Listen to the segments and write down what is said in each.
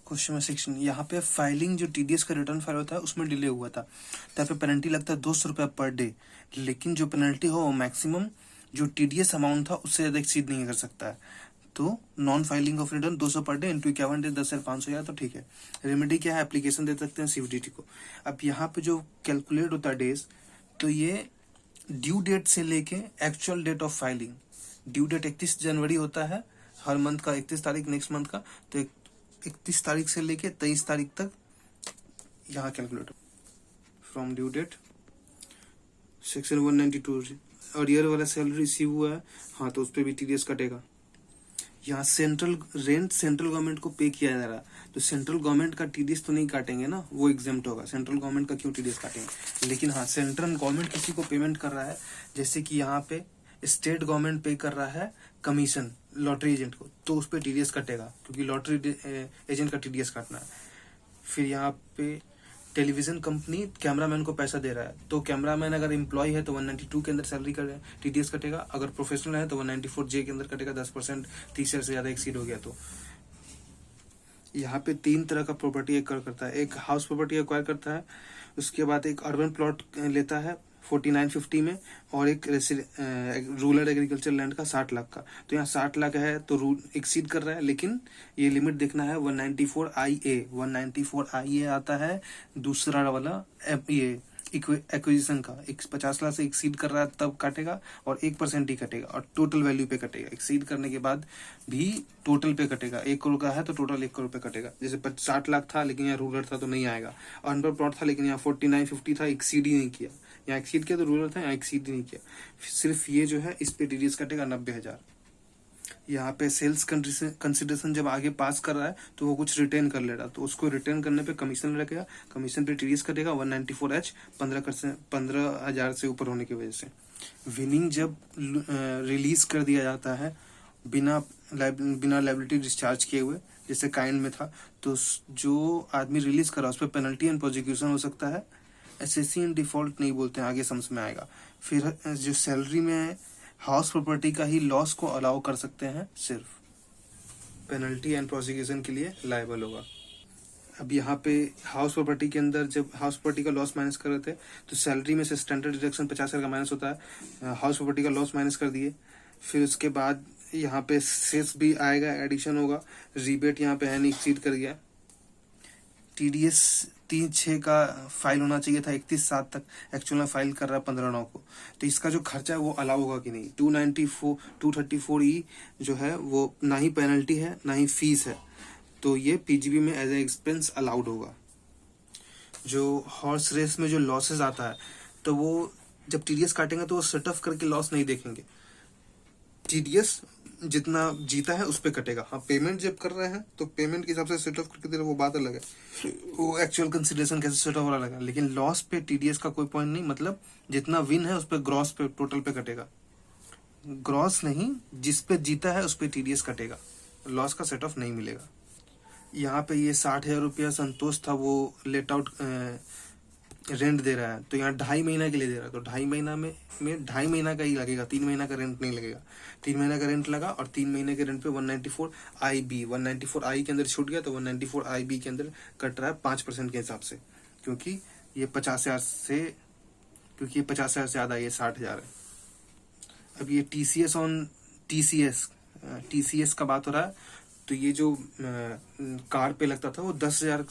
Question section, यहाँ पे filing जो टीडीएस का रिटर्न फाइल होता है उसमें डिले हुआ था, तो यहाँ पे पेनल्टी लगता है 200 रुपया पर डे, लेकिन जो पेनल्टी हो वो मैक्सिमम जो टीडीएस अमाउंट था उससे ज़्यादा एक्सीड नहीं कर सकता है। तो non filing of return 200 per day into 51 day 10,500 यार, तो ठीक है। रेमेडी क्या है, एप्लीकेशन दे सकते हैं सीवीडीटी को। अब यहाँ पे जो कैलकुलेट होता है डेज, तो ये ड्यू डेट से लेके actual date of filing, due date 31 जनवरी होता है हर मंथ का, 31 तारीख नेक्स्ट मंथ का, तो 31 तारीख से लेके 23 तारीख तक यहाँ calculate from due date. Section 192 और ईयर वाला सैलरी रिसीव हुआ है, हाँ तो उस पर भी टीडीएस कटेगा। यहाँ सेंट्रल रेंट सेंट्रल गवर्नमेंट को पे किया जा रहा है, तो सेंट्रल गवर्नमेंट का टीडीएस तो नहीं काटेंगे ना, वो एग्जाम्प्ट होगा। सेंट्रल गवर्नमेंट का क्यों टीडीएस काटेंगे, लेकिन हाँ सेंट्रल गवर्नमेंट किसी को पेमेंट कर रहा है, जैसे कि यहाँ पे स्टेट गवर्नमेंट पे कर रहा है कमीशन लॉटरी एजेंट को, तो उस पर टीडीएस कटेगा, क्योंकि लॉटरी एजेंट का टीडीएस काटना है। फिर यहाँ पे टेलीविजन कंपनी कैमरामैन को पैसा दे रहा है, तो कैमरामैन अगर एम्प्लॉय है तो 192 के अंदर सैलरी का टीडीएस कटेगा, अगर प्रोफेशनल है तो 194 जे के अंदर कटेगा, 10% 30 से ज्यादा एक्सीड हो गया तो। यहाँ पे 3 तरह का प्रॉपर्टी एक्वायर करता है, एक हाउस प्रॉपर्टी एक्वायर करता है, उसके बाद एक अर्बन प्लॉट लेता है 4950 में, और एक रूरल एग्रीकल्चर लैंड का 60 लाख का। तो यहाँ 60 लाख है तो एक्सीड कर रहा है, लेकिन ये लिमिट देखना है 194 IA आता है दूसरा वाला ये एक्विजिशन का, 50 लाख से एक्सीड कर रहा है तब काटेगा, और 1% ही कटेगा, और टोटल वैल्यू पे कटेगा। एक्सीड करने के बाद भी टोटल पे कटेगा, 1 करोड़ का है तो टोटल 1 करोड़ पे कटेगा। जैसे 60 लाख था लेकिन यहाँ रूरल था तो नहीं आएगा, और अनपर प्लॉट था लेकिन यहाँ 4950 था, एक्सीड ही नहीं किया, यहाँ एक्सीड किया तो रूरल था, यहाँ एक्सीड ही नहीं किया, सिर्फ ये जो है इस पे टीडीएस कटेगा 90,000। यहाँ पे सेल्स कंसिडरेशन जब आगे पास कर रहा है तो वो कुछ रिटेन कर ले रहा, तो उसको रिटेन करने पे कमीशन लगेगा, कमीशन पे टीडीएस कटेगा 194H 15,000 से ऊपर होने की वजह से। विनिंग जब रिलीज कर दिया जाता है बिना लाइबिलिटी डिस्चार्ज किए हुए, जैसे काइंड में था, तो जो आदमी रिलीज करा उस पर पेनल्टी एंड प्रोसिक्यूशन हो सकता है। एसएससी इन डिफॉल्ट नहीं बोलते हैं, आगे समझ में आएगा। फिर जो सैलरी में हाउस प्रॉपर्टी का ही लॉस को अलाउ कर सकते हैं, सिर्फ पेनल्टी एंड प्रोसिक्यूशन के लिए लायबल होगा। अब यहाँ पे हाउस प्रॉपर्टी के अंदर जब हाउस प्रॉपर्टी का लॉस माइनस कर रहे थे, तो सैलरी में से स्टैंडर्ड डिडक्शन 50,000 का माइनस होता है, हाउस प्रॉपर्टी का लॉस माइनस कर दिए। फिर उसके बाद यहाँ पे सेस भी आएगा, एडिशन होगा, रिबेट यहाँ पे है नहीं, एक्सीड कर गया। टीडीएस 3/6 का फाइल होना चाहिए था 31/7 तक, एक्चुअल में फाइल कर रहा है 15/9 को, तो इसका जो खर्चा है वो अलाउ होगा कि नहीं। 234E जो है वो ना ही पेनल्टी है ना ही फीस है, तो ये पीजीबी में एज ए एक्सपेंस अलाउड होगा। जो हॉर्स रेस में जो लॉसेस आता है, तो वो जब टीडीएस काटेंगे तो वो सेट ऑफ करके लॉस नहीं देखेंगे, टीडीएस जितना जीता है उस पे कटेगा। हाँ पेमेंट जब कर रहे हैं तो पेमेंट के हिसाब से सेट ऑफ करके दे रहे, वो बात अलग है, वो एक्चुअल कंसिडरेशन कैसे सेट ऑफ हो रहा है, लेकिन लॉस पे टीडीएस का कोई पॉइंट नहीं, मतलब जितना विन है उस पे ग्रॉस पे टोटल पे कटेगा, ग्रॉस नहीं, जिस पे जीता है उस पे टीडीएस कटेगा, लॉस का सेट ऑफ नहीं मिलेगा। यहाँ पे ये 60,000 रुपया संतोष था, वो लेट आउट रेंट दे रहा है, तो यहाँ 2.5 महीना के लिए दे रहा है, तो 2.5 महीना में 2.5 महीना का ही लगेगा, 3 महीना का रेंट नहीं लगेगा। 3 महीना का रेंट लगा और 3 महीने के रेंट पे 194 के अंदर छूट गया, तो 194 के अंदर कट रहा है 5% के हिसाब से, क्योंकि ये 50,000 से ज्यादा, ये 60,000 है। अब ये टीसीएस का बात हो रहा है, तो ये जो कार पे लगता था वो 10 लाख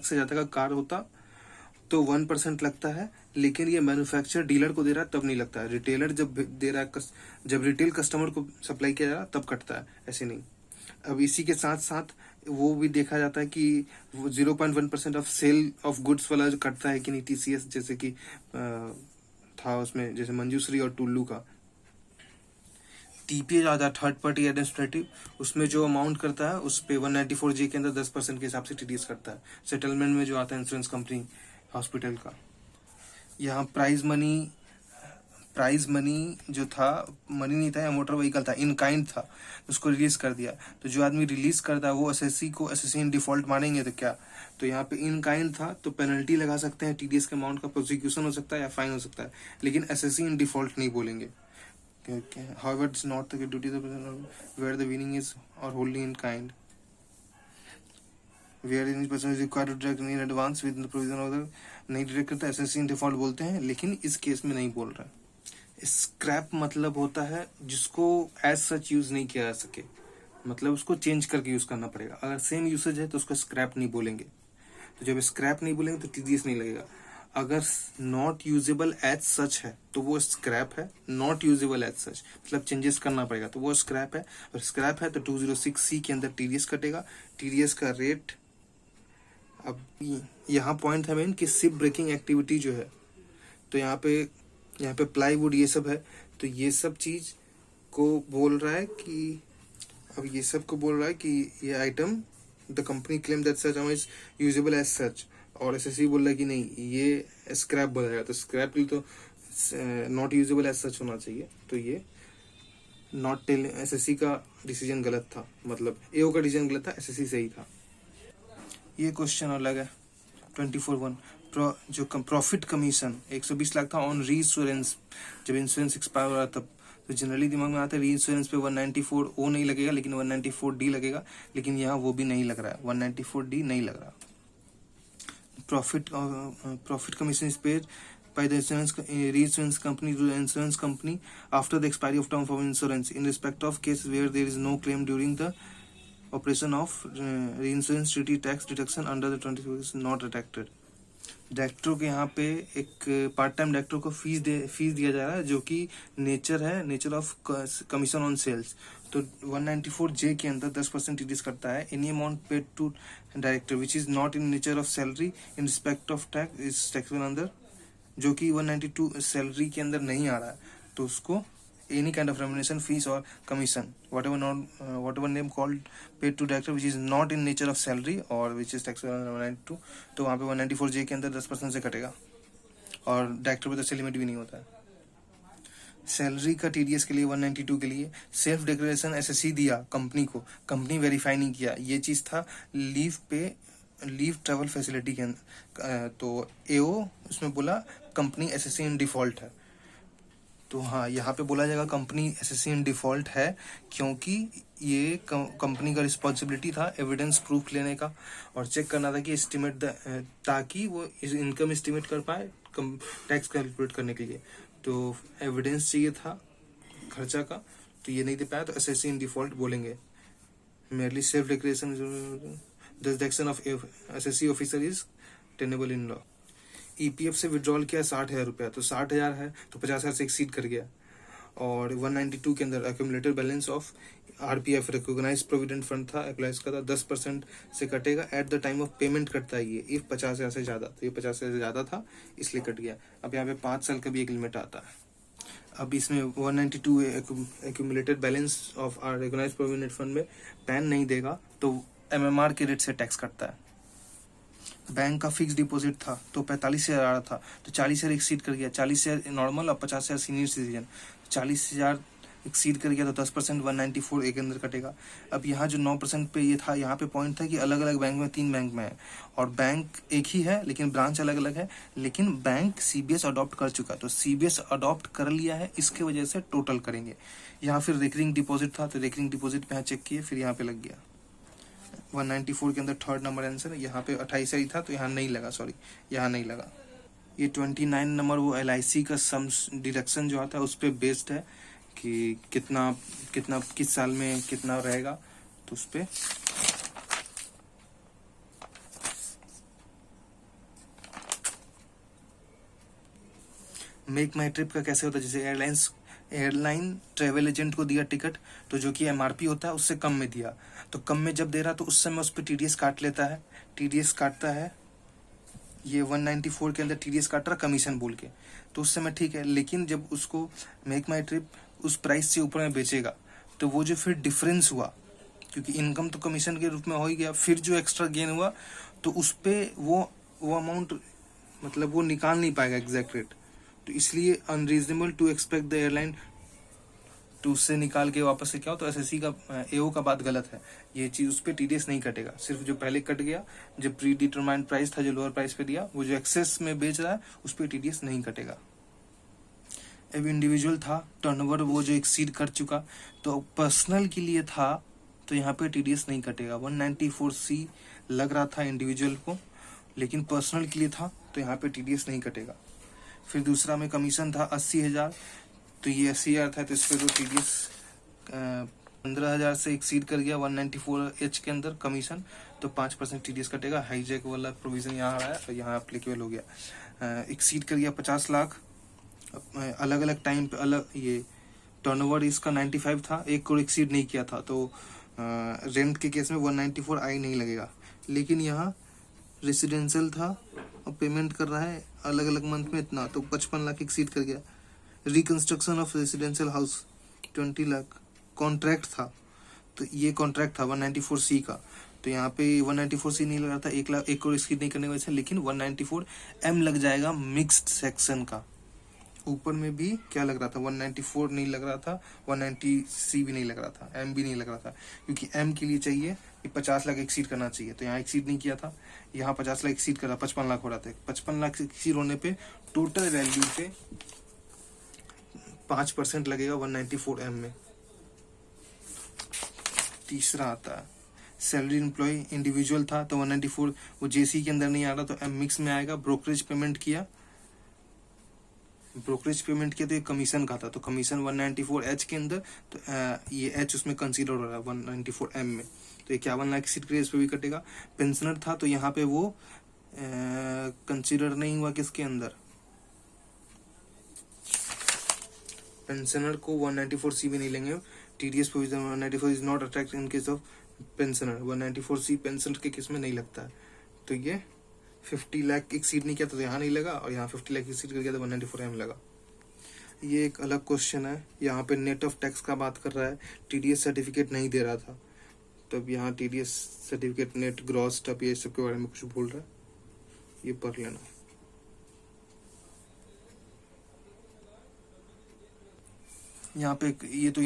से ज्यादा का कार होता तो 1% लगता है, लेकिन ये मैन्युफैक्चरर डीलर को दे रहा है तब नहीं लगता है, रिटेलर जब दे रहा है, जब रिटेल कस्टमर को सप्लाई किया जा रहा है तब कटता है, ऐसे नहीं। अब इसी के साथ साथ वो भी देखा जाता है कि 0.1% ऑफ सेल ऑफ गुड्स वाला जो कटता है कि नहीं टीसीएस, जैसे कि था उसमें, जैसे मंजूश्री और टुल्लू का। टीपीए आता है थर्ड पार्टी एडमिनिस्ट्रेटिव, उसमें जो अमाउंट करता है उस पे 194G के अंदर 10% के हिसाब से टीडीएस करता है। सेटलमेंट में जो आता है इंश्योरेंस कंपनी हॉस्पिटल का। यहाँ प्राइज मनी जो था, मनी नहीं था, या मोटर व्हीकल था, इन काइंड था, उसको रिलीज कर दिया, तो जो आदमी रिलीज करता है वो एसएससी इन डिफॉल्ट मानेंगे तो क्या, तो यहाँ पे इन काइंड था तो पेनल्टी लगा सकते हैं, टीडीएस के अमाउंट का प्रोसिक्यूशन हो सकता है या फाइन हो सकता है, लेकिन एसएससी इन डिफॉल्ट नहीं बोलेंगे। However, it's not the duty of the where the winning is or wholly in kind. Where in person is required to direct in advance with the provision of the, नहीं direct करता, SSC in default बोलते हैं, लेकिन इस case में नहीं बोल रहा है। स्क्रैप मतलब होता है जिसको एज सच यूज नहीं किया जा सके, मतलब उसको चेंज करके यूज करना पड़ेगा। अगर सेम यूसेज है तो उसको स्क्रैप नहीं बोलेंगे। तो जब स्क्रैप नहीं बोलेंगे तो टीडीएस नहीं लगेगा। अगर नॉट यूजेबल एज सच है तो वो स्क्रैप है, नॉट यूजेबल एज सच मतलब चेंजेस करना पड़ेगा तो वो स्क्रैप है। और स्क्रैप है तो 206C के अंदर टीडीएस कटेगा। टीडीएस का रेट, अब यहाँ पॉइंट है मेन कि शिप ब्रेकिंग एक्टिविटी जो है, तो यहाँ पे प्लाईवुड ये सब है, तो ये सब चीज को बोल रहा है कि, अब ये सब को बोल रहा है कि ये item the company claim that such is usable as such, और एसएससी बोल रहा है कि नहीं ये स्क्रैप बोलेगा। तो स्क्रैप के लिए तो नॉट यूजेबल एज सच होना चाहिए। तो ये नॉट टेल, एसएससी का डिसीजन गलत था, मतलब एओ का डिसीजन गलत था, एसएससी सही था। ये क्वेश्चन अलग है 24(1). जो प्रॉफिट कमीशन 120 लाख था ऑन री इंश्योरेंस, जब इंश्योरेंस एक्सपायर हो रहा तब। तो जनरली दिमाग में आता है री इंश्योरेंस पे 194 ओ नहीं लगेगा, लेकिन 194 डी लगेगा, लेकिन यहाँ वो भी नहीं लग रहा है, 194 डी नहीं लग रहा। Profit commission is paid by the reinsurance company to the insurance company after the expiry of term of insurance in respect of cases where there is no claim during the operation of reinsurance treaty tax deduction under the 26 is not deducted। Director के यहाँ पे एक part time director को fees दिया जा रहा है, जो कि nature of commission on sales. तो 194J के अंदर 10% टीडीएस करता है। Any amount paid to director which is not in nature of salary in respect of tax is taxable अंदर, जो कि 192 सैलरी के अंदर नहीं आ रहा है, तो उसको any kind of remuneration fees और commission whatever name called paid to director which is not in nature of salary और विच इज टैक्सेबल अंडर 192, तो वहाँ पे 194J के अंदर 10% से कटेगा। और डायरेक्टर पे तो से लिमिट भी नहीं होता है। सैलरी का टीडीएस के लिए 192 के लिए सेल्फ डिक्लेरेशन एसएससी दिया कंपनी को, कंपनी वेरीफाई नहीं किया, ये चीज था लीव ट्रेवल फैसिलिटी के अंदर। तो एओ उसमें बोला कंपनी एसएससी इन डिफॉल्ट है। तो हाँ, यहाँ पे बोला जाएगा कंपनी एसएससी इन डिफॉल्ट है, क्योंकि ये कंपनी का रिस्पॉन्सिबिलिटी था एविडेंस प्रूफ लेने का और चेक करना था कि एस्टिमेट, ताकि वो इनकम एस्टिमेट कर पाए टैक्स कैलकुलेट करने के लिए। तो एविडेंस चाहिए था खर्चा का, तो ये नहीं दे पाया, तो एसएससी इन डिफॉल्ट बोलेंगे। Merely self declaration the deduction of SSC officer is tenable in law. EPF से विड्रॉल किया 60,000 रुपया, तो 60,000 है तो 50,000 से एक्सीड कर गया। और 192 के अंदर accumulated balance of RPF recognized provident fund था, अप्लाइज का था, 10% से कटेगा at the time of payment कटता है ये, इफ 50,000 से ज्यादा, तो ये 50,000 से ज्यादा था इसलिए कट गया। अब यहाँ पे 5 साल का भी एक लिमिट आता है। अब इसमें 192 accumulated balance of recognized provident fund में पैन नहीं देगा तो एमएमआर के रेट से टैक्स कटता है। बैंक का फिक्स डिपॉजिट था तो 45,000 आ रहा था, तो 40,000 एक्सीड कर गया, 40,000 नॉर्मल और 50,000 सीनियर सिटीजन, 40,000 एक्सीड कर गया तो 10% 194 के अंदर कटेगा। अब यहाँ जो 9% पे ये था, यहाँ पे पॉइंट था कि अलग अलग बैंक में 3 बैंक में है और बैंक एक ही है लेकिन ब्रांच अलग अलग है, लेकिन बैंक सीबीएस अडॉप्ट कर चुका, तो सीबीएस अडॉप्ट कर लिया है, इसके वजह से टोटल करेंगे। यहाँ फिर रिकरिंग डिपॉजिट था तो रिकरिंग डिपॉजिट पे यहाँ चेक किए, फिर यहाँ पे लग गया 194 के अंदर थर्ड नंबर आंसर। यहाँ पे 28 ही था तो यहाँ नहीं लगा, सॉरी यहाँ नहीं लगा। ये 29 नंबर वो LIC का सम डिडक्शन जो आता है उस पर बेस्ड है कि कितना किस साल में कितना रहेगा, तो उस पे मेक माई ट्रिप का कैसे होता है, जैसे एयरलाइन ट्रेवल एजेंट को दिया टिकट, तो जो कि MRP होता है उससे कम में दिया, तो कम में जब दे रहा तो उस समय उस पर TDS काट लेता है, TDS काटता है। ये 194 के अंदर TDS काट रहा कमीशन बोल के, तो उस समय ठीक है, लेकिन जब उसको मेक माई ट्रिप उस प्राइस से ऊपर में बेचेगा तो वो जो फिर डिफरेंस हुआ, क्योंकि इनकम तो कमीशन के रूप में हो ही गया, फिर जो एक्स्ट्रा गेन हुआ तो उस पर वो अमाउंट मतलब वो निकाल नहीं पाएगा एग्जैक्ट रेट, तो इसलिए unreasonable to expect the airline to उससे निकाल के वापस से क्या हो, तो एसएससी का एओ का बात गलत है, ये चीज उस पर TDS नहीं कटेगा, सिर्फ जो पहले कट गया जो प्री डिटरमाइंड प्राइस था जो लोअर प्राइस पे दिया, वो जो एक्सेस में बेच रहा है उस पर TDS नहीं कटेगा। अब इंडिविजुअल था टर्नओवर वो जो एक्सीड कर चुका, तो पर्सनल के लिए था तो यहाँ पे टीडीएस नहीं कटेगा। 194C लग रहा था इंडिविजुअल को, लेकिन पर्सनल के लिए था, तो यहाँ पे टीडीएस नहीं कटेगा। फिर दूसरा में कमीशन था 80,000, तो ये 80,000 था, तो इस पर तो टीडीएस 15,000 से एक्सीड कर गया 194H के अंदर कमीशन, तो 5% टीडीएस कटेगा। हाईजैक वाला प्रोविजन यहाँ आया तो यहाँ अप्लीकेबल हो गया। एक्सीड कर गया 50 लाख, अलग अलग टाइम पे अलग, ये टर्नओवर इसका 95 था, 1 करोड़ एक्सीड नहीं किया था, तो रेंट के केस में 194I नहीं लगेगा। लेकिन यहाँ रेसिडेंशियल था और पेमेंट कर रहा है अलग अलग मंथ में इतना, तो 55 लाख एक्सीड कर गया। Reconstruction of residential house 20 lakh contract था, तो ये कॉन्ट्रैक्ट था 194C का, तो यहाँ पे 194C नहीं लग रहा था, 1 करोड़ एक्सीड नहीं करने की वजह से, लेकिन 194M लग जाएगा मिक्स्ड सेक्शन का। ऊपर में भी क्या लग रहा था, 194 नहीं लग रहा था, 190C भी नहीं लग रहा था, M भी नहीं लग रहा था, क्योंकि M के लिए चाहिए कि 50 लाख एक्सीड करना चाहिए, तो यहाँ एक्सीड नहीं किया था, यहाँ 50 लाख एक्सीड करा, 55 लाख हो रहा था। 55 लाख एक्सीड होने पे टोटल वैल्यू पे 5% लगेगा 194M में। तीसरा आता है सैलरी एम्प्लॉय, इंडिविजुअल था तो 194 वो जेसी के अंदर नहीं आ रहा, तो M मिक्स में आएगा। ब्रोकरेज पेमेंट किया तो ये कमीशन का था, तो कमीशन 194H के अंदर, तो ये H उसमें कंसीडर हो रहा है 194M में, तो 51 लाख एक्सीड करेगा, इस पे भी कटेगा। पेंशनर था तो यहाँ पे वो कंसीडर नहीं हुआ, किसके अंदर, पेंशनर को 194C भी नहीं लेंगे। TDS provision 194 is not attract in case of pensioner, 194C pensioner के केस में नहीं लगता है, तो ये 50 लाख एक्सीड नहीं किया तो यहाँ नहीं लगा, और यहाँ 50 लाख एक्सीड कर गया तो 194M लगा। ये एक अलग क्वेश्चन है, यहाँ पे नेट ऑफ टैक्स का बात कर रहा है, टीडीएस सर्टिफिकेट नहीं दे रहा था, तब यहाँ टीडीएस सर्टिफिकेट नेट ग्रॉस टप ये सब के बारे में कुछ बोल रहा है, ये पढ़ लेना। यहाँ पे ये तो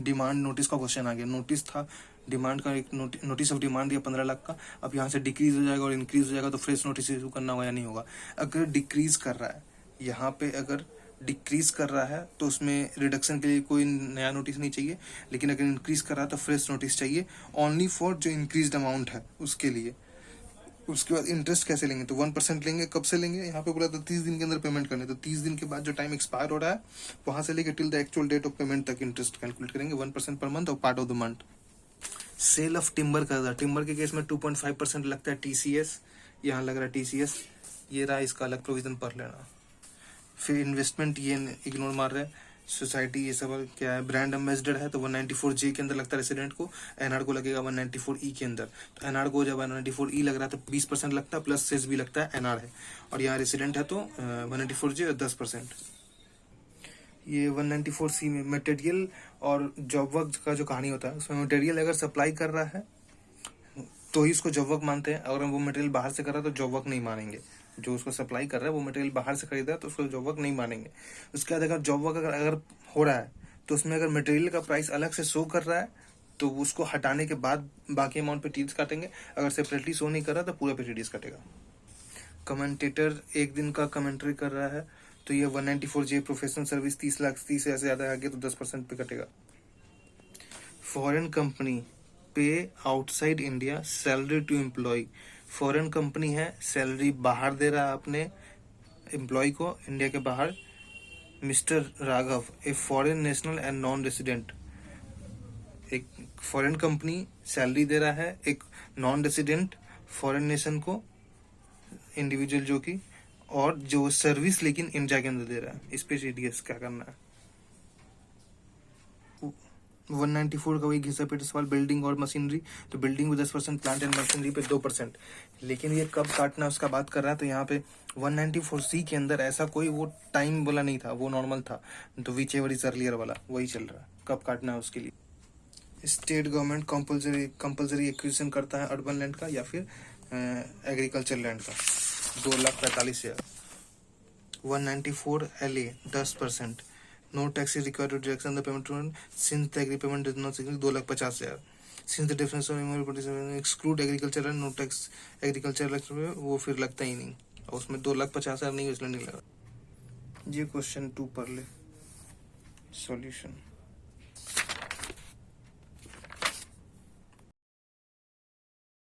डिमांड नोटिस का क्वेश्चन आ गया। नोटिस था डिमांड का, एक नोटिस ऑफ डिमांड दिया 15 लाख का, अब यहाँ से डिक्रीज हो जाएगा और इंक्रीज हो जाएगा, तो फ्रेश नोटिस इशू करना होगा या नहीं होगा। अगर डिक्रीज कर रहा है, यहाँ पे अगर डिक्रीज कर रहा है तो उसमें रिडक्शन के लिए कोई नया नोटिस नहीं चाहिए, लेकिन अगर इंक्रीज कर रहा है तो फ्रेश नोटिस चाहिए, ओनली फॉर जो इंक्रीज अमाउंट है उसके लिए। उसके बाद इंटरेस्ट कैसे लेंगे, तो 1% लेंगे। कब से लेंगे, यहाँ पे बोला था 30 दिन के अंदर पेमेंट करने, तो 30 दिन के बाद जो टाइम एक्सपायर हो रहा है वहां से लेकर till the actual date of payment तक इंटरेस्ट कैलकुलेट करेंगे, 1% पर मंथ और part of the month. Sale of timber कर रहा, टिम्बर के केस में 2.5% लगता है टीसीएस, यहाँ लग रहा है टीसीएस, ये रहा, इसका अलग प्रोविजन पढ़ लेना। फिर इन्वेस्टमेंट ये इग्नोर मार रहे हैं। सोसाइटी ये सब क्या है, ब्रांड एम्बेसडर है तो 194J के अंदर लगता है रेसिडेंट को, एनआर को लगेगा 194E के अंदर, तो एनआर को जब 194E लग रहा है तो 20% लगता है, प्लस सेस भी लगता है, एनआर है, और यहाँ रेसिडेंट है तो 194J और 10%। ये 194C में मटेरियल और जॉब वर्क का जो कहानी होता है, उसमें मटेरियल अगर सप्लाई कर रहा है तो ही उसको जॉब वर्क मानते हैं, अगर वो मटेरियल बाहर से कर रहा है तो जॉब वर्क नहीं मानेंगे। जो उसको सप्लाई कर रहा है वो मटेरियल बाहर से खरीद रहा है तो उसको जॉब वर्क नहीं मानेंगे। उसके बाद अगर जॉब वर्क अगर हो रहा है तो उसमें अगर मटेरियल का प्राइस अलग से शो कर रहा है तो उसको हटाने के बाद बाकी अमाउंट पे टीडीएस काटेंगे, अगर सेपरेटली शो नहीं कर रहा तो पूरा पे टीडीएस कटेगा। कमेंटेटर एक दिन का कमेंट्री कर रहा है तो ये 194J प्रोफेशनल सर्विस 30 लाख 30 से ज्यादा आ गया तो 10% पे कटेगा। फॉरेन कंपनी पे outside India salary to employ, foreign company है, सैलरी बाहर दे रहा है अपने एम्प्लॉय को इंडिया के बाहर। Mister Raghav a foreign national and non resident, एक फॉरेन कंपनी सैलरी दे रहा है एक नॉन रेसिडेंट फॉरेन नेशन को, इंडिविजुअल जो कि, और जो सर्विस लेकिन इंडिया के अंदर दे रहा है, इस पे टीडीएस क्या करना है। 194 का वही घिसा पेट सवाल, बिल्डिंग और मशीनरी, तो बिल्डिंग पे 10%, प्लांट एंड मशीनरी पे 2%, लेकिन ये कब काटना उसका बात कर रहा है, तो यहाँ पे 194C के अंदर ऐसा कोई वो टाइम बोला नहीं था, वो नॉर्मल था, तो विच एवर इज अर्लियर वाला वही चल रहा है, कब काटना है उसके लिए। स्टेट गवर्नमेंट कंपल्सरी एक्विजिशन करता है अर्बन लैंड का या फिर एग्रीकल्चर लैंड का, 2,45,000। 194 LA 10%, no tax is required to deduction the payment since the agri payment does not exceed 2,50,000। since the difference of immoral exclude agriculture and no tax agriculture वो फिर लगता ही नहीं, और उसमें 2,50,000 नहीं, इसलिए नहीं लगा। ये क्वेश्चन 2 पढ़ ले, सॉल्यूशन।